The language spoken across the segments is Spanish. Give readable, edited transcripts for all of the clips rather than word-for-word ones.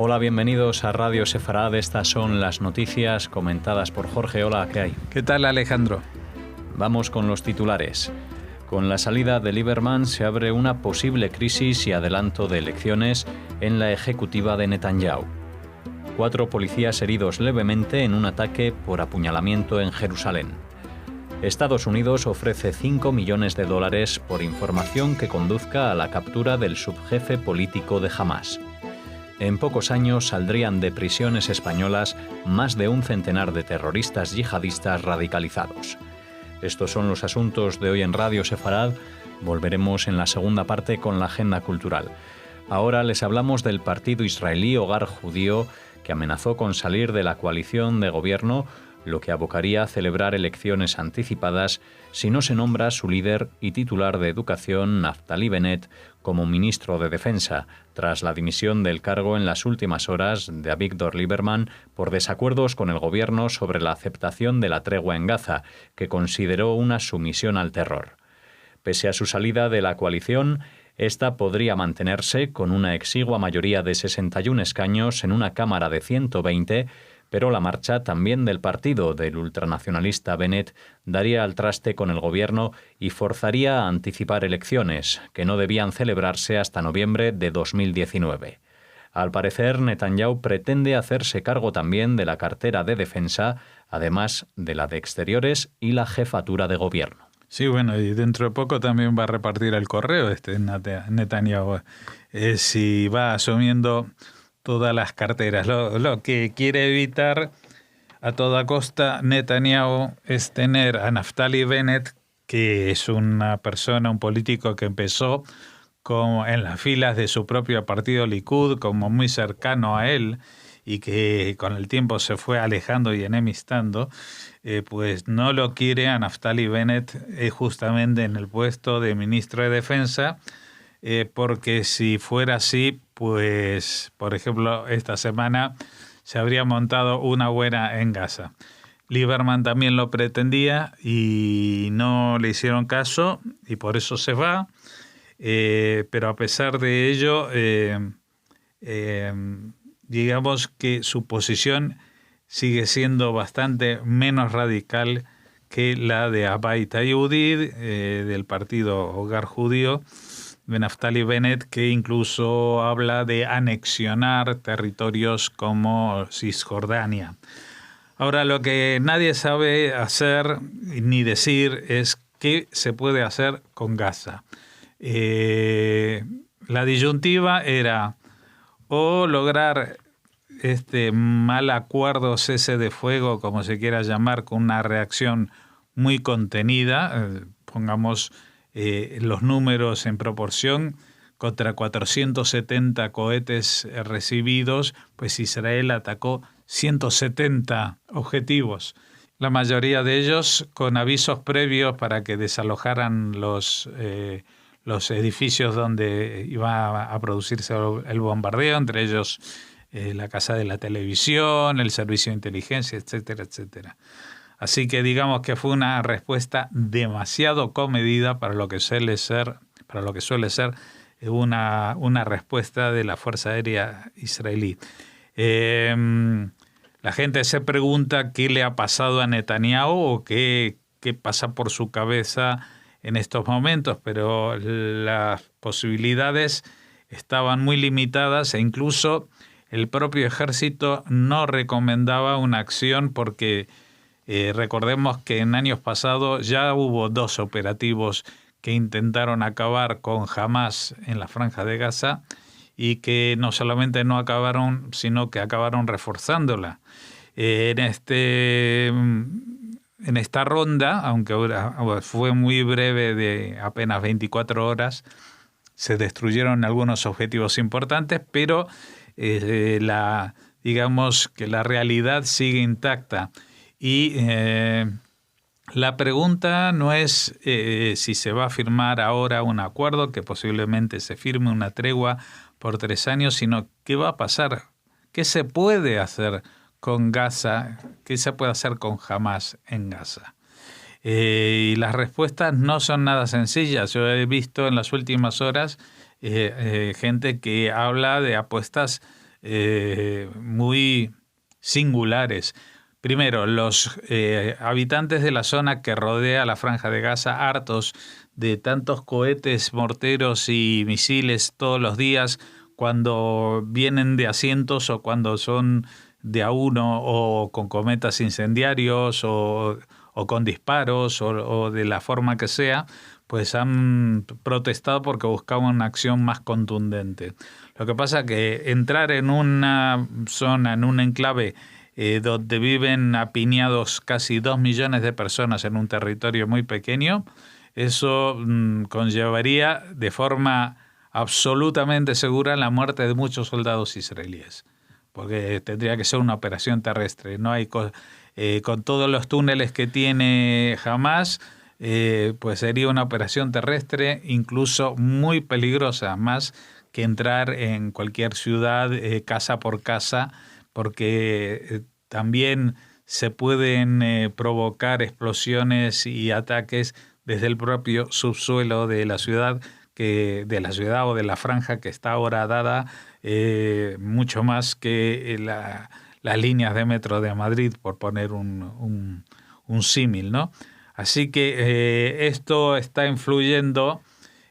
Hola, bienvenidos a Radio Sefarad. Estas son las noticias comentadas por Jorge. Hola, ¿qué hay? ¿Qué tal, Alejandro? Vamos con los titulares. Con la salida de Lieberman se abre una posible crisis y adelanto de elecciones en la ejecutiva de Netanyahu. 4 policías heridos levemente en un ataque por apuñalamiento en Jerusalén. Estados Unidos ofrece $5 millones por información que conduzca a la captura del subjefe político de Hamás. En pocos años saldrían de prisiones españolas más de un centenar de terroristas yihadistas radicalizados. Estos son los asuntos de hoy en Radio Sefarad. Volveremos en la segunda parte con la agenda cultural. Ahora les hablamos del partido israelí Hogar Judío, que amenazó con salir de la coalición de gobierno, lo que abocaría a celebrar elecciones anticipadas si no se nombra su líder y titular de Educación, Naftali Bennett, como ministro de Defensa, tras la dimisión del cargo en las últimas horas de Avigdor Lieberman por desacuerdos con el gobierno sobre la aceptación de la tregua en Gaza, que consideró una sumisión al terror. Pese a su salida de la coalición, esta podría mantenerse con una exigua mayoría de 61 escaños en una Cámara de 120, pero la marcha también del partido del ultranacionalista Bennett daría al traste con el gobierno y forzaría a anticipar elecciones, que no debían celebrarse hasta noviembre de 2019. Al parecer, Netanyahu pretende hacerse cargo también de la cartera de defensa, además de la de exteriores y la jefatura de gobierno. Sí, bueno, y dentro de poco también va a repartir el correo Netanyahu. Si va asumiendo todas las carteras. Lo que quiere evitar a toda costa Netanyahu es tener a Naftali Bennett, que es una persona, un político que empezó en las filas de su propio partido Likud, como muy cercano a él, y que con el tiempo se fue alejando y enemistando, pues no lo quiere a Naftali Bennett justamente en el puesto de ministro de Defensa, porque si fuera así, pues, por ejemplo, esta semana se habría montado una buena en Gaza. Lieberman también lo pretendía y no le hicieron caso y por eso se va, pero a pesar de ello, digamos que su posición sigue siendo bastante menos radical que la de Abait Hayudi, del partido Hogar Judío, de Naftali Bennett, que incluso habla de anexionar territorios como Cisjordania. Ahora, lo que nadie sabe hacer ni decir es qué se puede hacer con Gaza. La disyuntiva era o lograr este mal acuerdo, cese de fuego, como se quiera llamar, con una reacción muy contenida, pongamos los números en proporción, contra 470 cohetes recibidos, pues Israel atacó 170 objetivos. La mayoría de ellos con avisos previos para que desalojaran los edificios donde iba a producirse el bombardeo, entre ellos la casa de la televisión, el servicio de inteligencia, etcétera, etcétera. Así que digamos que fue una respuesta demasiado comedida para lo que suele ser una respuesta de la Fuerza Aérea israelí. La gente se pregunta qué le ha pasado a Netanyahu o qué pasa por su cabeza en estos momentos, pero las posibilidades estaban muy limitadas e incluso el propio ejército no recomendaba una acción porque recordemos que en años pasados ya hubo 2 operativos que intentaron acabar con Hamás en la Franja de Gaza y que no solamente no acabaron, sino que acabaron reforzándola. En esta ronda, aunque fue muy breve, de apenas 24 horas, se destruyeron algunos objetivos importantes, pero digamos que la realidad sigue intacta. Y la pregunta no es si se va a firmar ahora un acuerdo, que posiblemente se firme una tregua por 3 años, sino qué va a pasar, qué se puede hacer con Gaza, qué se puede hacer con Hamás en Gaza. Y las respuestas no son nada sencillas. Yo he visto en las últimas horas gente que habla de apuestas muy singulares. Primero, los habitantes de la zona que rodea la Franja de Gaza, hartos de tantos cohetes, morteros y misiles todos los días, cuando vienen de asientos o cuando son de a uno, o con cometas incendiarios o con disparos o de la forma que sea, pues han protestado porque buscaban una acción más contundente. Lo que pasa es que entrar en una zona, en un enclave donde viven apiñados casi 2 millones de personas en un territorio muy pequeño, eso conllevaría de forma absolutamente segura la muerte de muchos soldados israelíes, porque tendría que ser una operación terrestre. No hay con todos los túneles que tiene Hamás, pues sería una operación terrestre incluso muy peligrosa, más que entrar en cualquier ciudad casa por casa, porque también se pueden provocar explosiones y ataques desde el propio subsuelo de la ciudad, o de la franja que está ahora dada, mucho más que las líneas de metro de Madrid, por poner un símil, ¿no? Así que esto está influyendo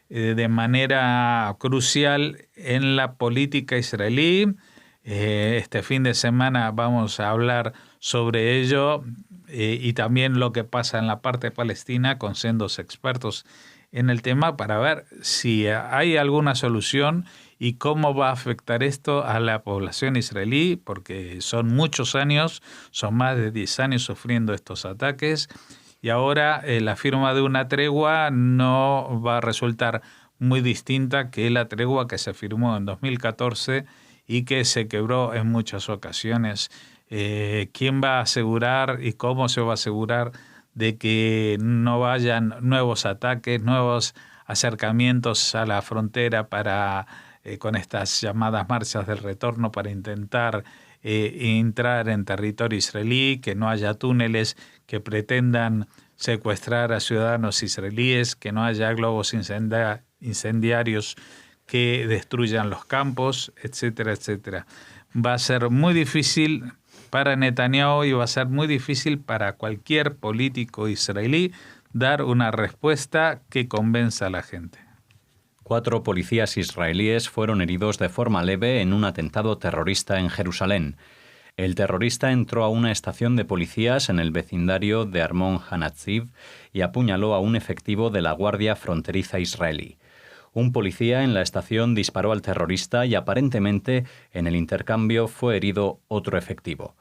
de manera crucial en la política israelí. Este fin de semana vamos a hablar sobre ello y también lo que pasa en la parte palestina con sendos expertos en el tema, para ver si hay alguna solución y cómo va a afectar esto a la población israelí, porque son muchos años, son más de 10 años sufriendo estos ataques, y ahora la firma de una tregua no va a resultar muy distinta que la tregua que se firmó en 2014 y que se quebró en muchas ocasiones. ¿Quién va a asegurar y cómo se va a asegurar de que no vayan nuevos ataques, nuevos acercamientos a la frontera con estas llamadas marchas del retorno para intentar entrar en territorio israelí, que no haya túneles que pretendan secuestrar a ciudadanos israelíes, que no haya globos incendiarios que destruyan los campos, etcétera, etcétera? Va a ser muy difícil para Netanyahu y va a ser muy difícil para cualquier político israelí dar una respuesta que convenza a la gente. 4 policías israelíes fueron heridos de forma leve en un atentado terrorista en Jerusalén. El terrorista entró a una estación de policías en el vecindario de Armon Hanatziv y apuñaló a un efectivo de la Guardia Fronteriza israelí. Un policía en la estación disparó al terrorista y aparentemente en el intercambio fue herido otro efectivo.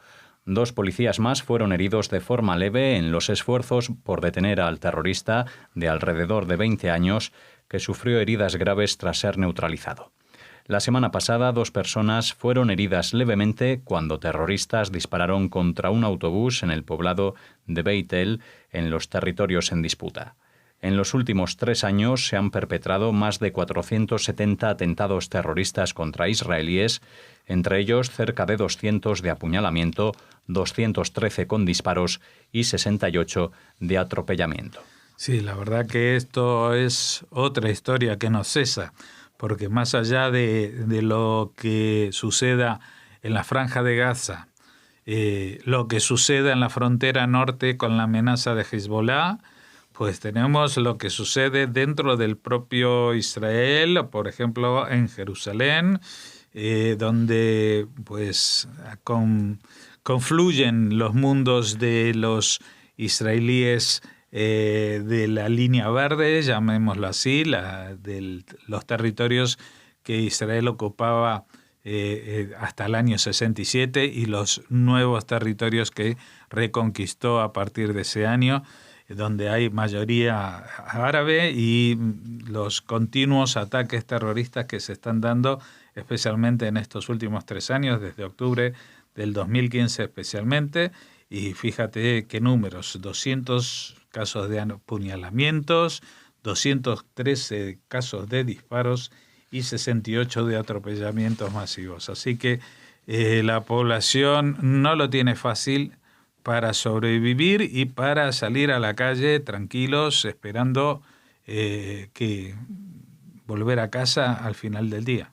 2 policías más fueron heridos de forma leve en los esfuerzos por detener al terrorista de alrededor de 20 años que sufrió heridas graves tras ser neutralizado. La semana pasada 2 personas fueron heridas levemente cuando terroristas dispararon contra un autobús en el poblado de Beit El, en los territorios en disputa. En los últimos 3 años se han perpetrado más de 470 atentados terroristas contra israelíes, entre ellos cerca de 200 de apuñalamiento, 213 con disparos y 68 de atropellamiento. Sí, la verdad que esto es otra historia que no cesa, porque más allá de lo que suceda en la Franja de Gaza, lo que suceda en la frontera norte con la amenaza de Hezbollah, pues tenemos lo que sucede dentro del propio Israel, por ejemplo en Jerusalén, donde pues confluyen los mundos de los israelíes de la línea verde, llamémoslo así, los territorios que Israel ocupaba hasta el año 67 y los nuevos territorios que reconquistó a partir de ese año, donde hay mayoría árabe, y los continuos ataques terroristas que se están dando, especialmente en estos últimos 3 años, desde octubre del 2015 especialmente, y fíjate qué números: 200 casos de apuñalamientos, 213 casos de disparos y 68 de atropellamientos masivos. Así que la población no lo tiene fácil para sobrevivir y para salir a la calle tranquilos, esperando que volver a casa al final del día.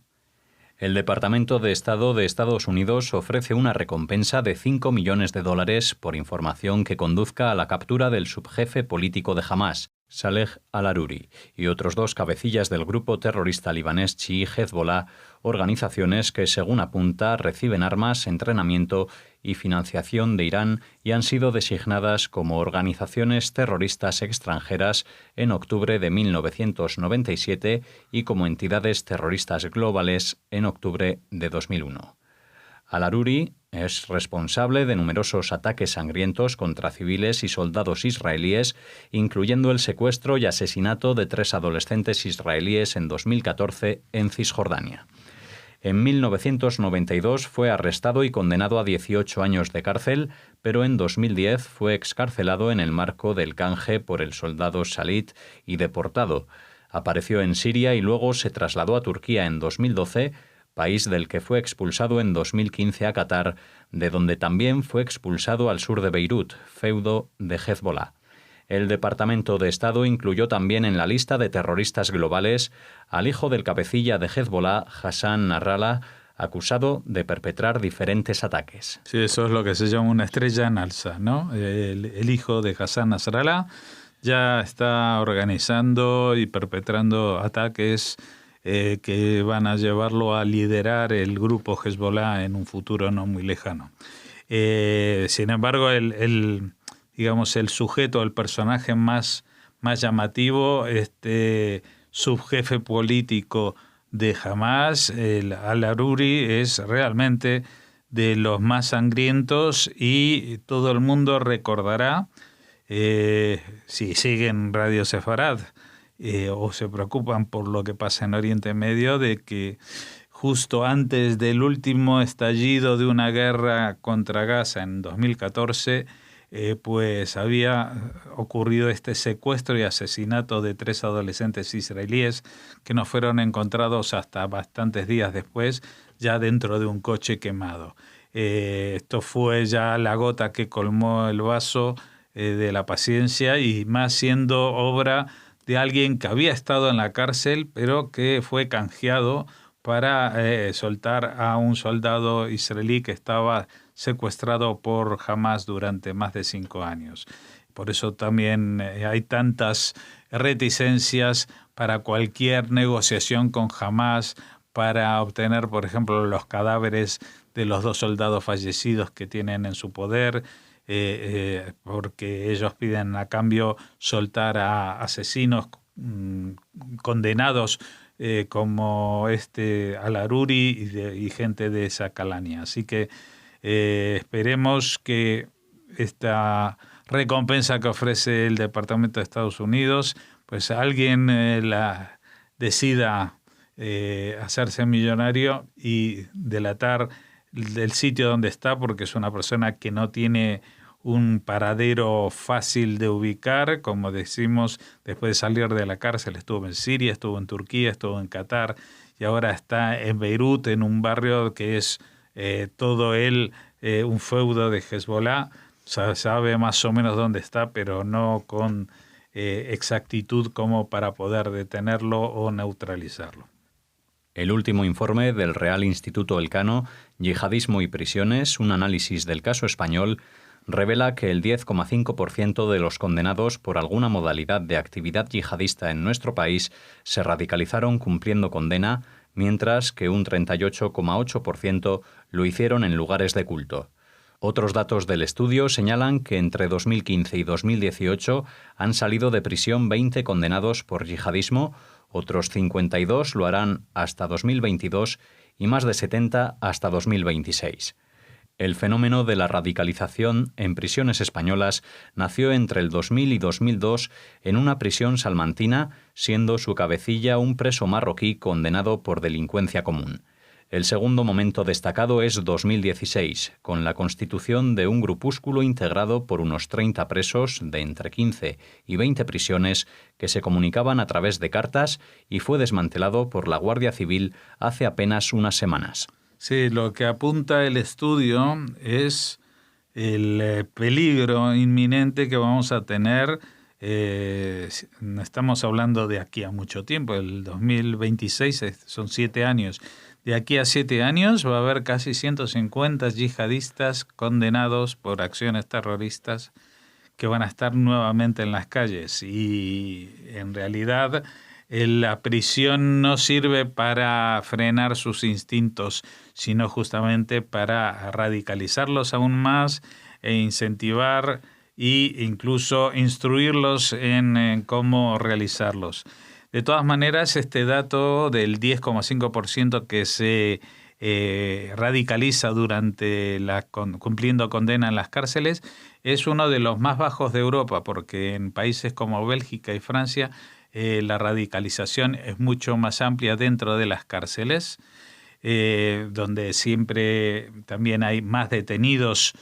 El Departamento de Estado de Estados Unidos ofrece una recompensa de $5 millones por información que conduzca a la captura del subjefe político de Hamás, Saleh al-Aruri, y otros 2 cabecillas del grupo terrorista libanés chií Hezbollah, organizaciones que, según apunta, reciben armas, entrenamiento y financiación de Irán y han sido designadas como organizaciones terroristas extranjeras en octubre de 1997 y como entidades terroristas globales en octubre de 2001. Al-Aruri es responsable de numerosos ataques sangrientos contra civiles y soldados israelíes, incluyendo el secuestro y asesinato de 3 adolescentes israelíes en 2014 en Cisjordania. En 1992 fue arrestado y condenado a 18 años de cárcel, pero en 2010 fue excarcelado en el marco del canje por el soldado Shalit y deportado. Apareció en Siria y luego se trasladó a Turquía en 2012, país del que fue expulsado en 2015 a Qatar, de donde también fue expulsado al sur de Beirut, feudo de Hezbollah. El Departamento de Estado incluyó también en la lista de terroristas globales al hijo del cabecilla de Hezbollah, Hassan Nasrallah, acusado de perpetrar diferentes ataques. Sí, eso es lo que se llama una estrella en alza, ¿no? El hijo de Hassan Nasrallah ya está organizando y perpetrando ataques que van a llevarlo a liderar el grupo Hezbollah en un futuro no muy lejano. Sin embargo, el sujeto, el personaje más llamativo, subjefe político de Hamás, el al-Aruri, es realmente de los más sangrientos y todo el mundo recordará, si siguen Radio Sefarad, o se preocupan por lo que pasa en Oriente Medio, de que justo antes del último estallido de una guerra contra Gaza en 2014, pues había ocurrido este secuestro y asesinato de 3 adolescentes israelíes que no fueron encontrados hasta bastantes días después, ya dentro de un coche quemado. Esto fue ya la gota que colmó el vaso de la paciencia, y más siendo obra de alguien que había estado en la cárcel, pero que fue canjeado para soltar a un soldado israelí que estaba secuestrado por Hamás durante más de 5 años. Por eso también hay tantas reticencias para cualquier negociación con Hamás para obtener, por ejemplo, los cadáveres de los 2 soldados fallecidos que tienen en su poder, porque ellos piden a cambio soltar a asesinos condenados como al-Aruri y gente de esa calaña. Así que esperemos que esta recompensa que ofrece el Departamento de Estados Unidos, pues alguien la decida hacerse millonario y delatar del sitio donde está, porque es una persona que no tiene un paradero fácil de ubicar. Como decimos, después de salir de la cárcel estuvo en Siria, estuvo en Turquía, estuvo en Qatar y ahora está en Beirut, en un barrio que es todo él un feudo de Hezbollah. Sabe más o menos dónde está, pero no con exactitud como para poder detenerlo o neutralizarlo. El último informe del Real Instituto Elcano, Yihadismo y Prisiones, un análisis del caso español, revela que el 10,5% de los condenados por alguna modalidad de actividad yihadista en nuestro país se radicalizaron cumpliendo condena, mientras que un 38,8% lo hicieron en lugares de culto. Otros datos del estudio señalan que entre 2015 y 2018 han salido de prisión 20 condenados por yihadismo, otros 52 lo harán hasta 2022 y más de 70 hasta 2026. El fenómeno de la radicalización en prisiones españolas nació entre el 2000 y 2002 en una prisión salmantina, siendo su cabecilla un preso marroquí condenado por delincuencia común. El segundo momento destacado es 2016, con la constitución de un grupúsculo integrado por unos 30 presos de entre 15 y 20 prisiones que se comunicaban a través de cartas y fue desmantelado por la Guardia Civil hace apenas unas semanas. Sí, lo que apunta el estudio es el peligro inminente que vamos a tener. Estamos hablando de aquí a mucho tiempo, el 2026 son 7 años de aquí a 7 años va a haber casi 150 yihadistas condenados por acciones terroristas que van a estar nuevamente en las calles. Y en realidad la prisión no sirve para frenar sus instintos, sino justamente para radicalizarlos aún más e incentivar e incluso instruirlos en cómo realizarlos. De todas maneras, este dato del 10,5% que se radicaliza durante cumpliendo condena en las cárceles es uno de los más bajos de Europa, porque en países como Bélgica y Francia la radicalización es mucho más amplia dentro de las cárceles, donde siempre también hay más detenidos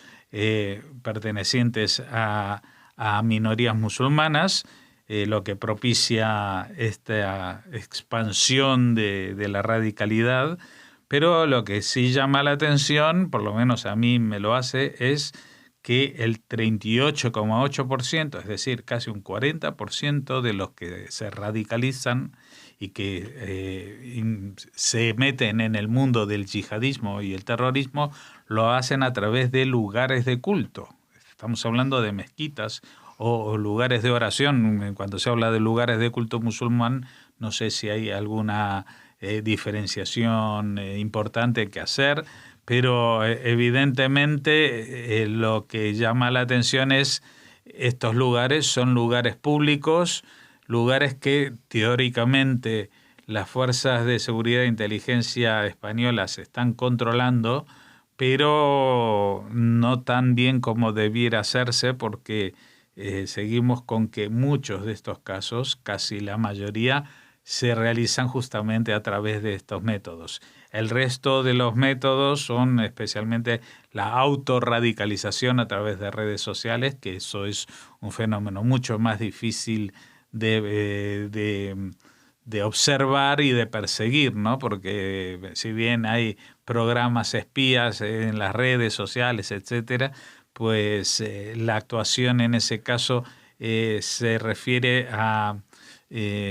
pertenecientes a minorías musulmanas, lo que propicia esta expansión de la radicalidad. Pero lo que sí llama la atención, por lo menos a mí me lo hace, es que el 38,8%, es decir, casi un 40% de los que se radicalizan y que se meten en el mundo del yihadismo y el terrorismo, lo hacen a través de lugares de culto. Estamos hablando de mezquitas o lugares de oración. Cuando se habla de lugares de culto musulmán, no sé si hay alguna diferenciación importante que hacer, pero evidentemente lo que llama la atención es estos lugares son lugares públicos, lugares que teóricamente las fuerzas de seguridad e inteligencia españolas están controlando, pero no tan bien como debiera hacerse, porque seguimos con que muchos de estos casos, casi la mayoría, se realizan justamente a través de estos métodos. El resto de los métodos son especialmente la autorradicalización a través de redes sociales, que eso es un fenómeno mucho más difícil de observar y de perseguir, ¿no? Porque si bien hay programas espías en las redes sociales, etcétera, pues la actuación en ese caso se refiere a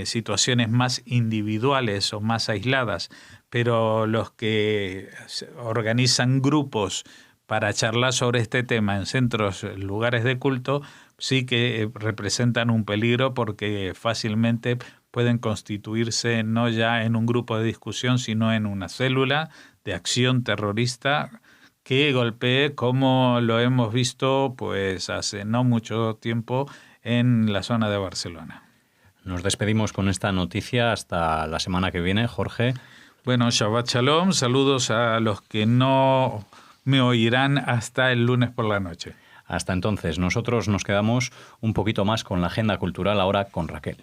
situaciones más individuales o más aisladas, pero los que organizan grupos para charlar sobre este tema en centros, lugares de culto, sí que representan un peligro, porque fácilmente pueden constituirse no ya en un grupo de discusión, sino en una célula de acción terrorista que golpee, como lo hemos visto pues hace no mucho tiempo en la zona de Barcelona. Nos despedimos con esta noticia hasta la semana que viene, Jorge. Bueno, Shabbat Shalom, saludos a los que no me oirán hasta el lunes por la noche. Hasta entonces, nosotros nos quedamos un poquito más con la agenda cultural ahora con Raquel.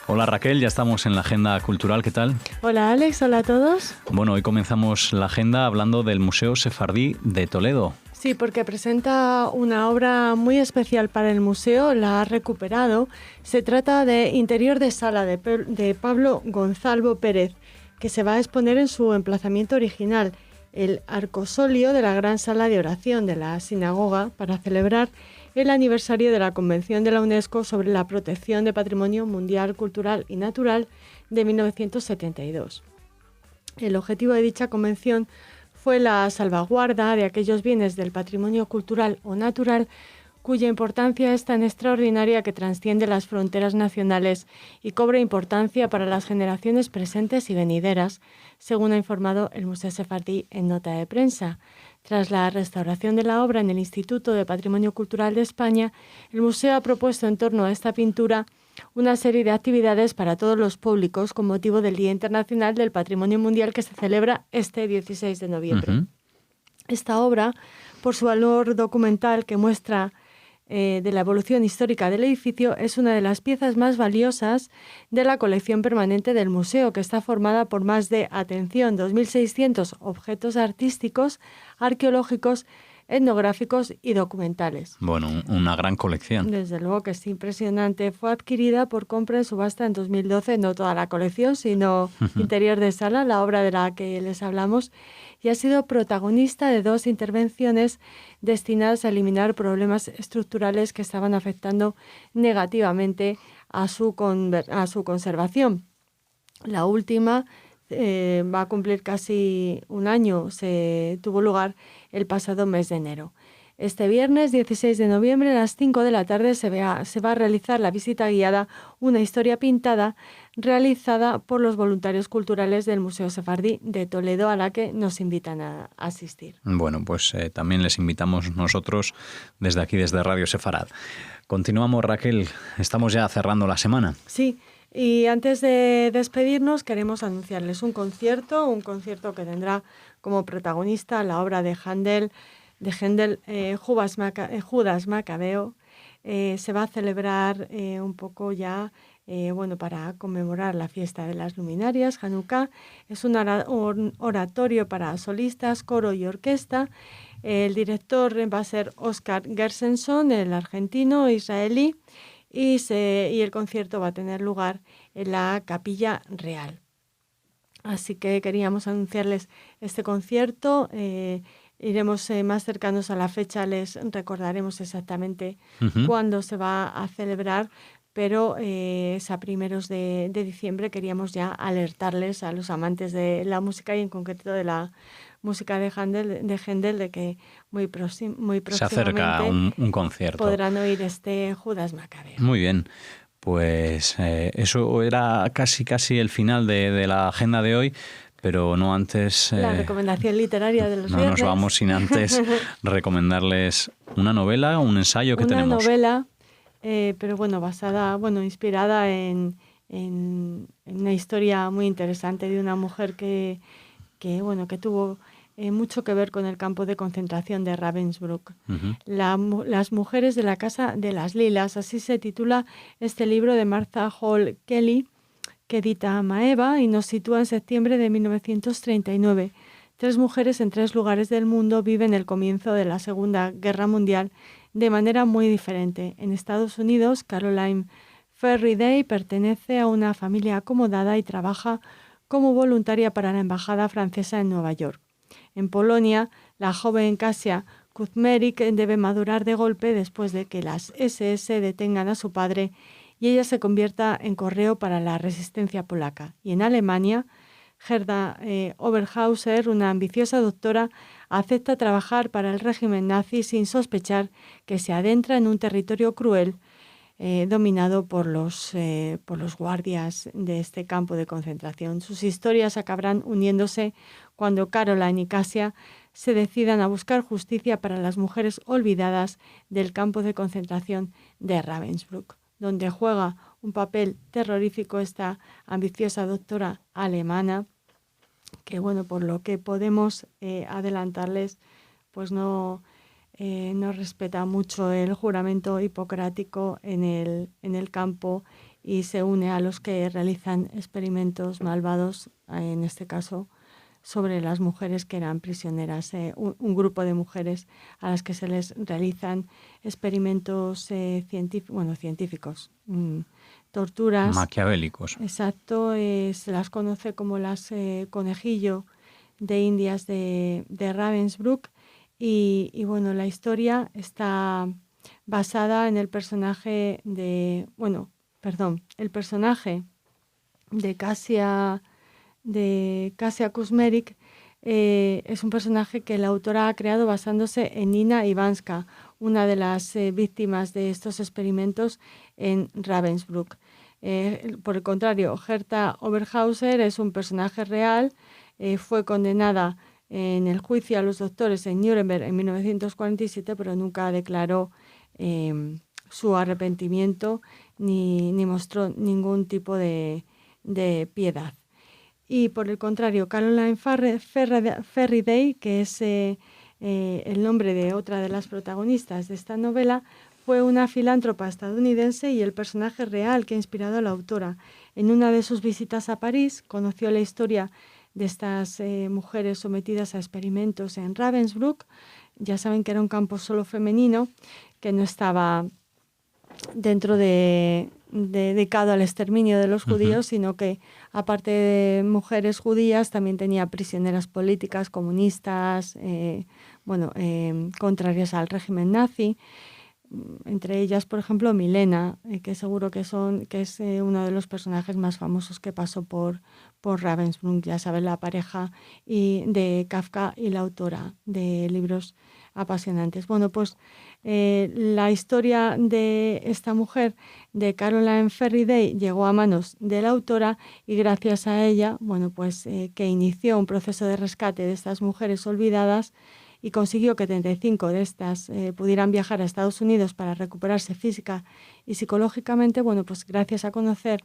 Hola Raquel, ya estamos en la agenda cultural, ¿qué tal? Hola Alex, hola a todos. Bueno, hoy comenzamos la agenda hablando del Museo Sefardí de Toledo. Sí, porque presenta una obra muy especial para el museo, la ha recuperado. Se trata de Interior de Sala de Pablo Gonzalvo Pérez, que se va a exponer en su emplazamiento original, el arcosolio de la gran sala de oración de la sinagoga, para celebrar el aniversario de la Convención de la UNESCO sobre la protección de Patrimonio Mundial Cultural y Natural de 1972. El objetivo de dicha convención fue la salvaguarda de aquellos bienes del patrimonio cultural o natural cuya importancia es tan extraordinaria que trasciende las fronteras nacionales y cobra importancia para las generaciones presentes y venideras, según ha informado el Museo Sefardí en nota de prensa. Tras la restauración de la obra en el Instituto de Patrimonio Cultural de España, el museo ha propuesto en torno a esta pintura una serie de actividades para todos los públicos con motivo del Día Internacional del Patrimonio Mundial, que se celebra este 16 de noviembre. Uh-huh. Esta obra, por su valor documental que muestra de la evolución histórica del edificio, es una de las piezas más valiosas de la colección permanente del museo, que está formada por más de, atención, 2.600 objetos artísticos, arqueológicos, etnográficos y documentales. Bueno, una gran colección. Desde luego que es impresionante. Fue adquirida por compra en subasta en 2012, no toda la colección, sino Interior de Sala, la obra de la que les hablamos, y ha sido protagonista de 2 intervenciones destinadas a eliminar problemas estructurales que estaban afectando negativamente a su conservación. La última va a cumplir casi un año, tuvo lugar el pasado mes de enero. Este viernes 16 de noviembre a las 5 de la tarde se va a realizar la visita guiada Una historia pintada, realizada por los voluntarios culturales del Museo Sefardí de Toledo, a la que nos invitan a asistir. Bueno, pues también les invitamos nosotros desde aquí, desde Radio Sefarad. Continuamos, Raquel, estamos ya cerrando la semana. Sí, y antes de despedirnos queremos anunciarles un concierto que tendrá como protagonista la obra de Händel, Judas Macabeo. Se va a celebrar un poco ya, para conmemorar la fiesta de las luminarias, Hanukkah. Es un oratorio para solistas, coro y orquesta. El director va a ser Oscar Gershenson, el argentino israelí, y el concierto va a tener lugar en la Capilla Real. Así que queríamos anunciarles este concierto. Iremos más cercanos a la fecha, les recordaremos exactamente cuándo se va a celebrar, pero es a primeros de diciembre. Queríamos ya alertarles a los amantes de la música y en concreto de la música de Händel de que muy próximamente se acerca un concierto. Podrán oír este Judas Macabeo. Muy bien. Pues eso era casi el final de la agenda de hoy, pero no antes... la recomendación literaria de los no viernes. nos vamos sin antes recomendarles una novela o un ensayo que tenemos. Una novela, pero inspirada en una historia muy interesante de una mujer que tuvo mucho que ver con el campo de concentración de Ravensbrück. Las mujeres de la Casa de las Lilas, así se titula este libro de Martha Hall Kelly, que edita Maeva y nos sitúa en septiembre de 1939. 3 mujeres en 3 lugares del mundo viven el comienzo de la Segunda Guerra Mundial de manera muy diferente. En Estados Unidos, Caroline Ferriday pertenece a una familia acomodada y trabaja como voluntaria para la Embajada francesa en Nueva York. En Polonia, la joven Kasia Kuzmerik debe madurar de golpe después de que las SS detengan a su padre y ella se convierta en correo para la resistencia polaca. Y en Alemania, Gerda Oberhauser, una ambiciosa doctora, acepta trabajar para el régimen nazi sin sospechar que se adentra en un territorio cruel dominado por los guardias de este campo de concentración. Sus historias acabarán uniéndose cuando Caroline y Kasia se decidan a buscar justicia para las mujeres olvidadas del campo de concentración de Ravensbrück, donde juega un papel terrorífico esta ambiciosa doctora alemana, que por lo que podemos adelantarles, pues no respeta mucho el juramento hipocrático en el campo y se une a los que realizan experimentos malvados, en este caso sobre las mujeres que eran prisioneras, un grupo de mujeres a las que se les realizan experimentos científicos, torturas. Maquiavélicos. Exacto, se las conoce como las conejillo de Indias de Ravensbrück. Y la historia está basada en el personaje el personaje de Kasia Kuzmerik es un personaje que la autora ha creado basándose en Nina Ivanska, una de las víctimas de estos experimentos en Ravensbrück. Por el contrario, Gerda Oberhauser es un personaje real, fue condenada en el juicio a los doctores en Nuremberg en 1947, pero nunca declaró su arrepentimiento ni mostró ningún tipo de piedad. Y por el contrario, Caroline Ferriday, que es el nombre de otra de las protagonistas de esta novela, fue una filántropa estadounidense y el personaje real que ha inspirado a la autora. En una de sus visitas a París conoció la historia de estas mujeres sometidas a experimentos en Ravensbrück. Ya saben que era un campo solo femenino, que no estaba dentro de dedicado al exterminio de los judíos, sino que aparte de mujeres judías también tenía prisioneras políticas, comunistas, contrarias al régimen nazi. Entre ellas, por ejemplo, Milena, que seguro que es uno de los personajes más famosos que pasó por Ravensbrück, ya saben, la pareja de Kafka y la autora de libros apasionantes. Bueno, pues la historia de esta mujer, de Caroline Ferriday, llegó a manos de la autora y gracias a ella, que inició un proceso de rescate de estas mujeres olvidadas y consiguió que 35 de estas pudieran viajar a Estados Unidos para recuperarse física y psicológicamente. Bueno, pues gracias a conocer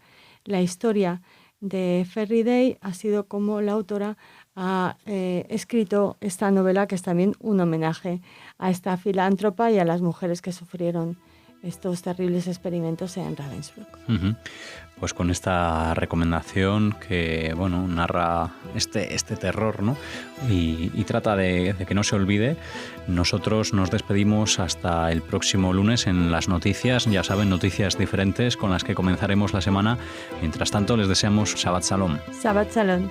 la historia de Ferriday ha sido como la autora ha escrito esta novela, que es también un homenaje a esta filántropa y a las mujeres que sufrieron estos terribles experimentos en Ravensbrück. Pues con esta recomendación que narra este terror, ¿no? y trata de que no se olvide, nosotros nos despedimos hasta el próximo lunes en las noticias. Ya saben, noticias diferentes con las que comenzaremos la semana. Mientras tanto, les deseamos Shabbat Shalom. Shabbat Shalom.